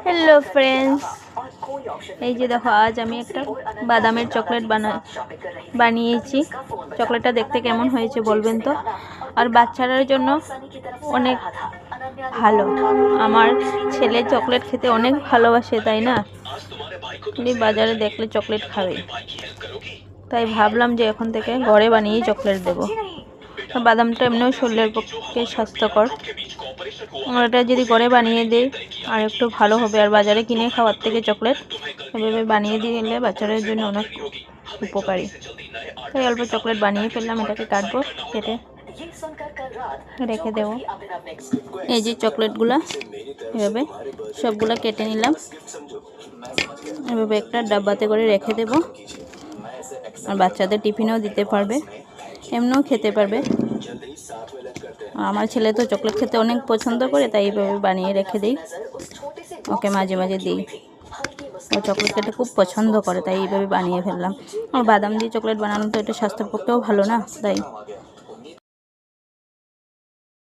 Hello friends, এই যে দেখো আজ আমি একটা বাদামের চকলেট বানিয়েছি। চকলেটটা দেখতে কেমন হয়েছে বলবেন তো। আর বাচ্চাদের জন্য অনেক ভালো। আমার ছেলে চকলেট খেতে অনেক ভালোবাসে, তাই না? বাজারে দেখলে চকলেট খাবে, তাই ভাবলাম যে এখন থেকে ঘরে বানিয়েই চকলেট দেবো। বাদামটা এমনিও শরীরের পক্ষে স্বাস্থ্যকর। আমরা এটা যদি ঘরে বানিয়ে দিই আর একটু ভালো হবে। আর বাজারে কিনে খাওয়ার থেকে চকলেট এভাবে বানিয়ে দিলে বাচ্চাদের জন্য অনেক উপকারী। তাই অল্প চকলেট বানিয়ে ফেললাম। এটাকে কাটবো, কেটে রেখে দেবো। এই যে চকলেটগুলা এভাবে সবগুলা কেটে নিলাম। এভাবে একটা ডাব্বাতে করে রেখে দেব। আর বাচ্চাদের টিফিনেও দিতে পারবে, এমনিও খেতে পারবে। আমার ছেলে তো চকলেট খেতে অনেক পছন্দ করে, তাই এইভাবে বানিয়ে রেখে দিই। ওকে মাঝে মাঝে দিই। ও চকলেট খেতে খুব পছন্দ করে, তাই এইভাবে বানিয়ে ফেললাম। আর বাদাম দিয়ে চকলেট বানানো তো এটা স্বাস্থ্যের পক্ষেও ভালো না, তাই